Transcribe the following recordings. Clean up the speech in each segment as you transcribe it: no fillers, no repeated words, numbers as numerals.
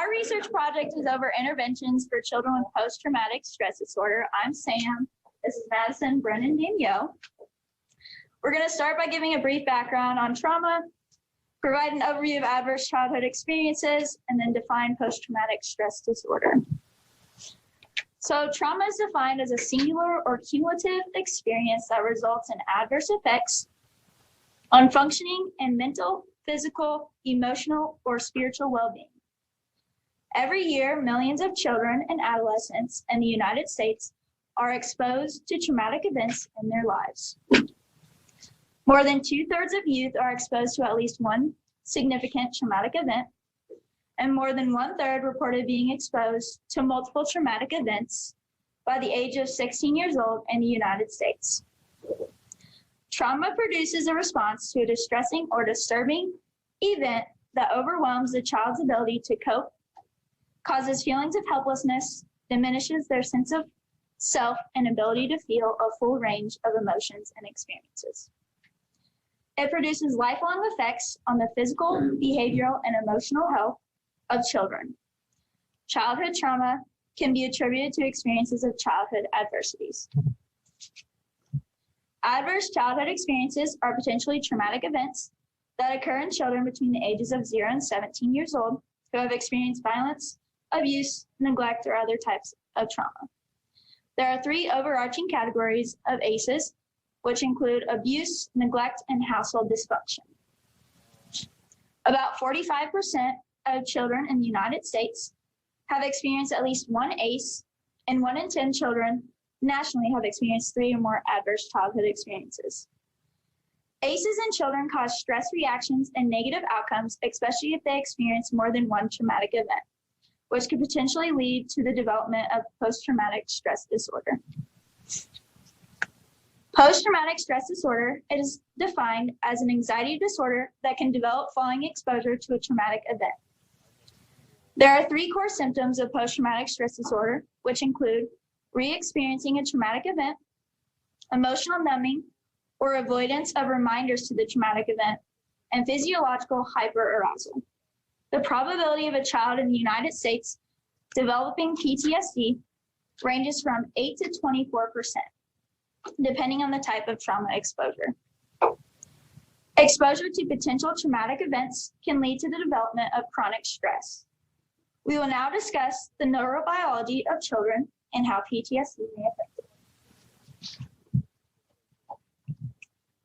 our research project is over interventions for children with post-traumatic stress disorder. I'm Sam. This is Madison, Brynne, and Danielle. We're going to start by giving a brief background on trauma, provide an overview of adverse childhood experiences, and then define post-traumatic stress disorder. So trauma is defined as a singular or cumulative experience that results in adverse effects on functioning and mental, physical, emotional, or spiritual well-being. Every year, millions of children and adolescents in the United States are exposed to traumatic events in their lives. More than 2/3 of youth are exposed to at least one significant traumatic event, and more than 1/3 reported being exposed to multiple traumatic events by the age of 16 years old in the United States. Trauma produces a response to a distressing or disturbing event that overwhelms the child's ability to cope, causes feelings of helplessness, diminishes their sense of self and ability to feel a full range of emotions and experiences. It produces lifelong effects on the physical, behavioral, and emotional health of children. Childhood trauma can be attributed to experiences of childhood adversities. Adverse childhood experiences are potentially traumatic events that occur in children between the ages of 0 and 17 years old who have experienced violence, abuse, neglect, or other types of trauma. There are 3 overarching categories of ACEs, which include abuse, neglect, and household dysfunction. About 45% of children in the United States have experienced at least one ACE, and 1 in 10 children nationally have experienced 3 or more adverse childhood experiences. ACEs in children cause stress reactions and negative outcomes, especially if they experience more than one traumatic event, which could potentially lead to the development of post-traumatic stress disorder. Post-traumatic stress disorder is defined as an anxiety disorder that can develop following exposure to a traumatic event. There are 3 core symptoms of post-traumatic stress disorder, which include re-experiencing a traumatic event, emotional numbing, or avoidance of reminders to the traumatic event, and physiological hyperarousal. The probability of a child in the United States developing PTSD ranges from 8 to 24%, depending on the type of trauma exposure. Exposure to potential traumatic events can lead to the development of chronic stress. We will now discuss the neurobiology of children and how PTSD may affect them.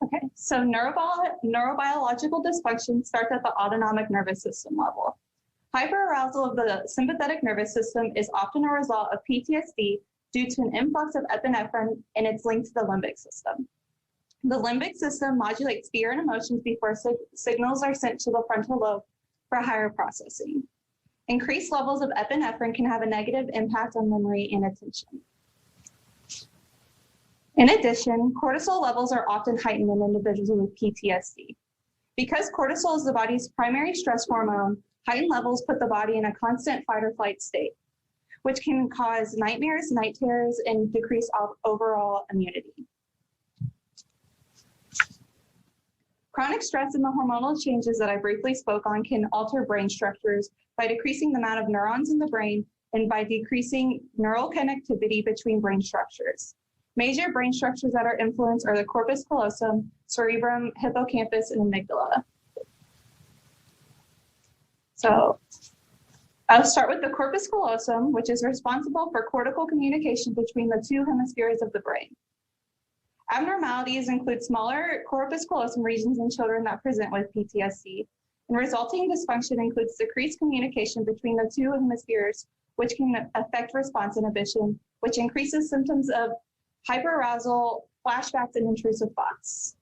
Okay, so neurobiological dysfunction starts at the autonomic nervous system level. Hyperarousal of the sympathetic nervous system is often a result of PTSD due to an influx of epinephrine and its link to the limbic system. The limbic system modulates fear and emotions before signals are sent to the frontal lobe for higher processing. Increased levels of epinephrine can have a negative impact on memory and attention. In addition, cortisol levels are often heightened in individuals with PTSD. Because cortisol is the body's primary stress hormone, heightened levels put the body in a constant fight or flight state, which can cause nightmares, night terrors, and decrease overall immunity. Chronic stress and the hormonal changes that I briefly spoke on can alter brain structures by decreasing the amount of neurons in the brain and by decreasing neural connectivity between brain structures. Major brain structures that are influenced are the corpus callosum, cerebrum, hippocampus, and amygdala. So I'll start with the corpus callosum, which is responsible for cortical communication between the 2 hemispheres of the brain. Abnormalities include smaller corpus callosum regions in children that present with PTSD, and resulting dysfunction includes decreased communication between the 2 hemispheres, which can affect response inhibition, which increases symptoms of hyperarousal, flashbacks, and intrusive thoughts.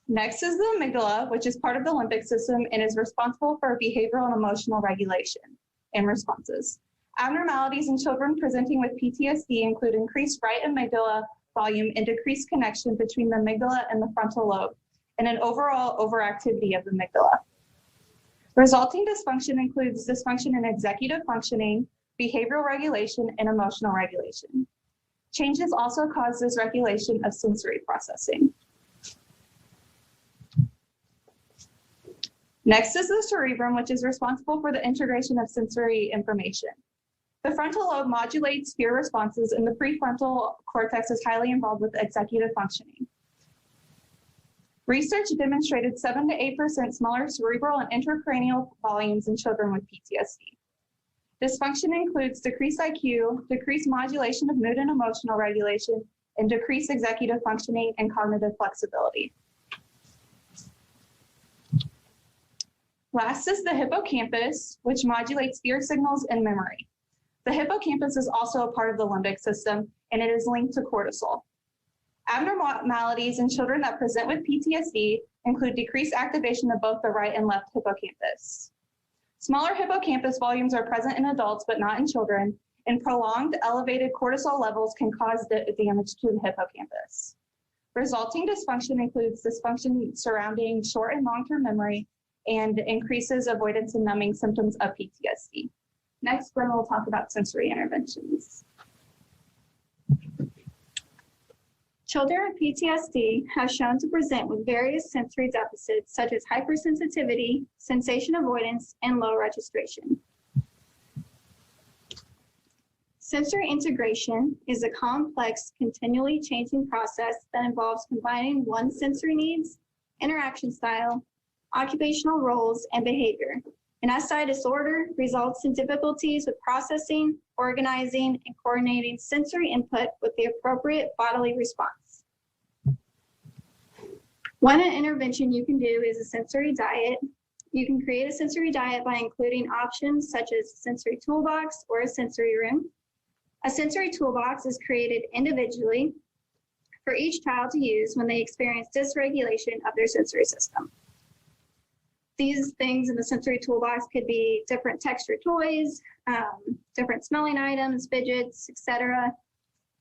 Next is the amygdala, which is part of the limbic system and is responsible for behavioral and emotional regulation and responses. Abnormalities in children presenting with PTSD include increased right amygdala volume and decreased connection between the amygdala and the frontal lobe, and an overall overactivity of the amygdala. Resulting dysfunction includes dysfunction in executive functioning, behavioral regulation, and emotional regulation. Changes also cause dysregulation of sensory processing. Next is the cerebrum, which is responsible for the integration of sensory information. The frontal lobe modulates fear responses, and the prefrontal cortex is highly involved with executive functioning. Research demonstrated 7 to 8% smaller cerebral and intracranial volumes in children with PTSD. Dysfunction includes decreased IQ, decreased modulation of mood and emotional regulation, and decreased executive functioning and cognitive flexibility. Last is the hippocampus, which modulates fear signals and memory. The hippocampus is also a part of the limbic system, and it is linked to cortisol. Abnormalities in children that present with PTSD include decreased activation of both the right and left hippocampus. Smaller hippocampus volumes are present in adults, but not in children, and prolonged elevated cortisol levels can cause damage to the hippocampus. Resulting dysfunction includes dysfunction surrounding short and long-term memory and increases avoidance and numbing symptoms of PTSD. Next, Brynne will talk about sensory interventions. Children with PTSD have shown to present with various sensory deficits such as hypersensitivity, sensation avoidance, and low registration. Sensory integration is a complex, continually changing process that involves combining one's sensory needs, interaction style, occupational roles, and behavior. An SI disorder results in difficulties with processing, organizing, and coordinating sensory input with the appropriate bodily response. One intervention you can do is a sensory diet. You can create a sensory diet by including options such as a sensory toolbox or a sensory room. A sensory toolbox is created individually for each child to use when they experience dysregulation of their sensory system. These things in the sensory toolbox could be different texture toys, different smelling items, fidgets, etc.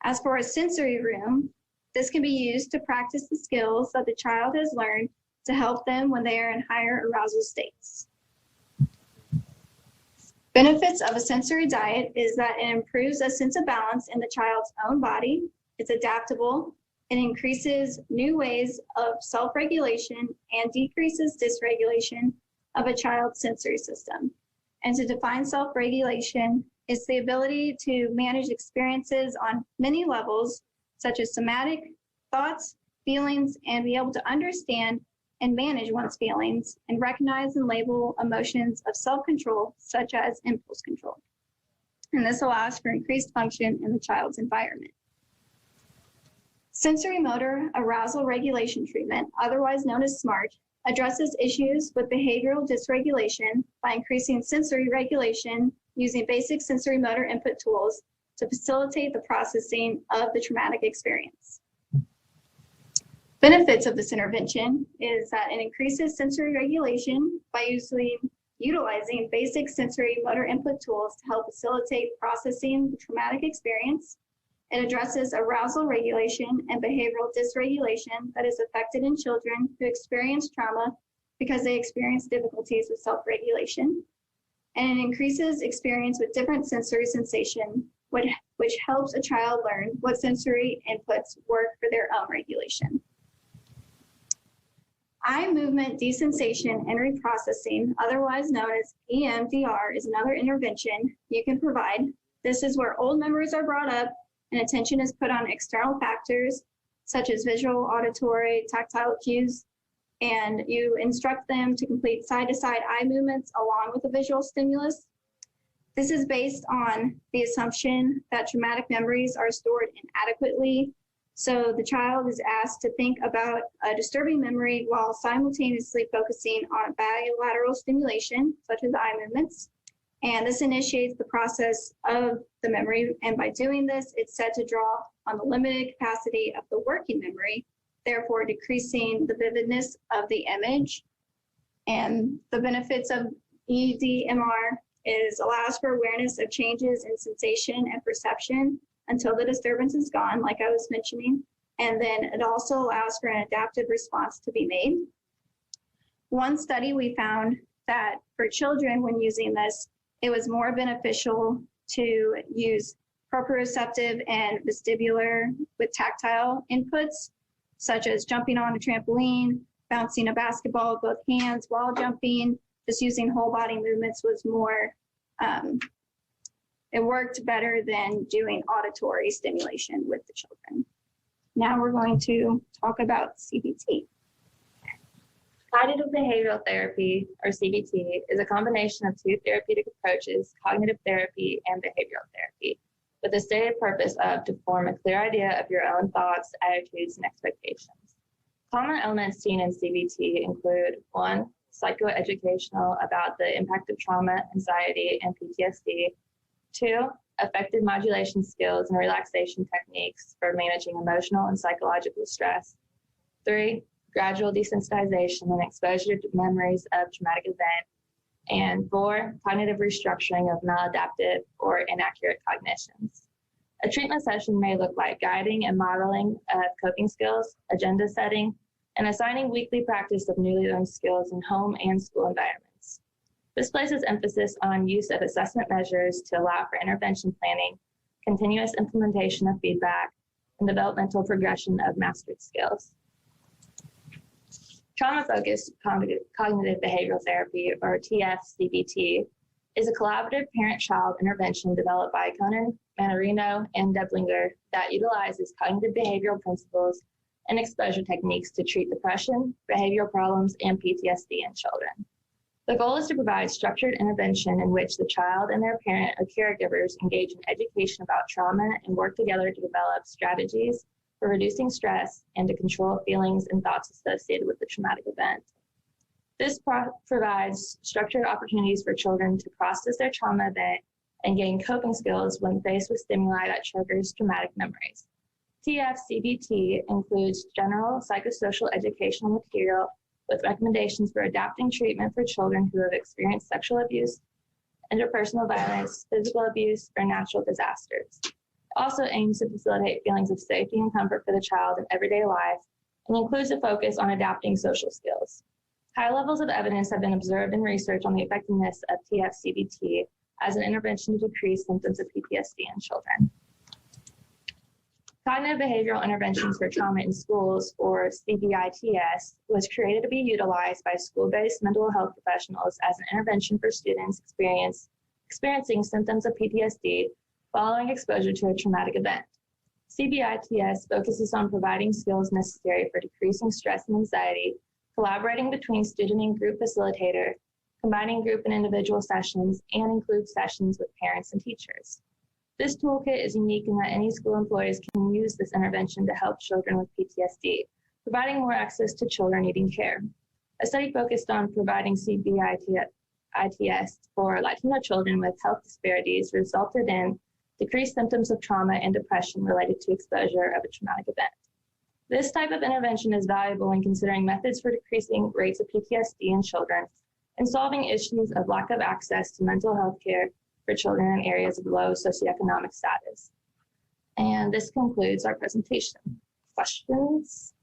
As for a sensory room, this can be used to practice the skills that the child has learned to help them when they are in higher arousal states. Benefits of a sensory diet is that it improves a sense of balance in the child's own body, it's adaptable, it increases new ways of self-regulation and decreases dysregulation of a child's sensory system. And to define self-regulation is the ability to manage experiences on many levels, such as somatic, thoughts, feelings, and be able to understand and manage one's feelings and recognize and label emotions of self-control, such as impulse control. And this allows for increased function in the child's environment. Sensory motor arousal regulation treatment, otherwise known as SMART, addresses issues with behavioral dysregulation by increasing sensory regulation using basic sensory motor input tools to facilitate the processing of the traumatic experience. Benefits of this intervention is that it increases sensory regulation by utilizing basic sensory motor input tools to help facilitate processing the traumatic experience. It addresses arousal regulation and behavioral dysregulation that is affected in children who experience trauma because they experience difficulties with self-regulation. And it increases experience with different sensory sensation, which helps a child learn what sensory inputs work for their own regulation. Eye movement desensation and reprocessing, otherwise known as EMDR, is another intervention you can provide. This is where old memories are brought up and attention is put on external factors such as visual, auditory, tactile cues, and you instruct them to complete side-to-side eye movements along with a visual stimulus. This is based on the assumption that traumatic memories are stored inadequately. So the child is asked to think about a disturbing memory while simultaneously focusing on bilateral stimulation, such as eye movements. And this initiates the process of the memory. And by doing this, it's said to draw on the limited capacity of the working memory, therefore decreasing the vividness of the image. And the benefits of EDMR is allows for awareness of changes in sensation and perception until the disturbance is gone, like I was mentioning. And then it also allows for an adaptive response to be made. One study we found that for children when using this, it was more beneficial to use proprioceptive and vestibular with tactile inputs, such as jumping on a trampoline, bouncing a basketball with both hands, wall jumping, just using whole body movements was more, it worked better than doing auditory stimulation with the children. Now we're going to talk about CBT. Cognitive behavioral therapy, or CBT, is a combination of two therapeutic approaches, cognitive therapy and behavioral therapy, with the stated purpose of to form a clear idea of your own thoughts, attitudes, and expectations. Common elements seen in CBT include 1, psychoeducational about the impact of trauma, anxiety, and PTSD. 2, effective modulation skills and relaxation techniques for managing emotional and psychological stress. 3, gradual desensitization and exposure to memories of traumatic event. And 4, cognitive restructuring of maladaptive or inaccurate cognitions. A treatment session may look like guiding and modeling of coping skills, agenda setting, and assigning weekly practice of newly learned skills in home and school environments. This places emphasis on use of assessment measures to allow for intervention planning, continuous implementation of feedback, and developmental progression of mastered skills. Trauma-focused cognitive behavioral therapy, or TF-CBT, is a collaborative parent-child intervention developed by Conan, Manarino, and Deblinger that utilizes cognitive behavioral principles and exposure techniques to treat depression, behavioral problems, and PTSD in children. The goal is to provide structured intervention in which the child and their parent or caregivers engage in education about trauma and work together to develop strategies for reducing stress and to control feelings and thoughts associated with the traumatic event. This provides structured opportunities for children to process their trauma event and gain coping skills when faced with stimuli that triggers traumatic memories. TF-CBT includes general psychosocial educational material with recommendations for adapting treatment for children who have experienced sexual abuse, interpersonal violence, physical abuse, or natural disasters. It also aims to facilitate feelings of safety and comfort for the child in everyday life and includes a focus on adapting social skills. High levels of evidence have been observed in research on the effectiveness of TF-CBT as an intervention to decrease symptoms of PTSD in children. Cognitive Behavioral Interventions for Trauma in Schools, or CBITS, was created to be utilized by school-based mental health professionals as an intervention for students experiencing symptoms of PTSD following exposure to a traumatic event. CBITS focuses on providing skills necessary for decreasing stress and anxiety, collaborating between student and group facilitator, combining group and individual sessions, and includes sessions with parents and teachers. This toolkit is unique in that any school employees can use this intervention to help children with PTSD, providing more access to children needing care. A study focused on providing CBITS for Latino children with health disparities resulted in decreased symptoms of trauma and depression related to exposure of a traumatic event. This type of intervention is valuable when considering methods for decreasing rates of PTSD in children and solving issues of lack of access to mental health care for children in areas of low socioeconomic status. And this concludes our presentation. Questions?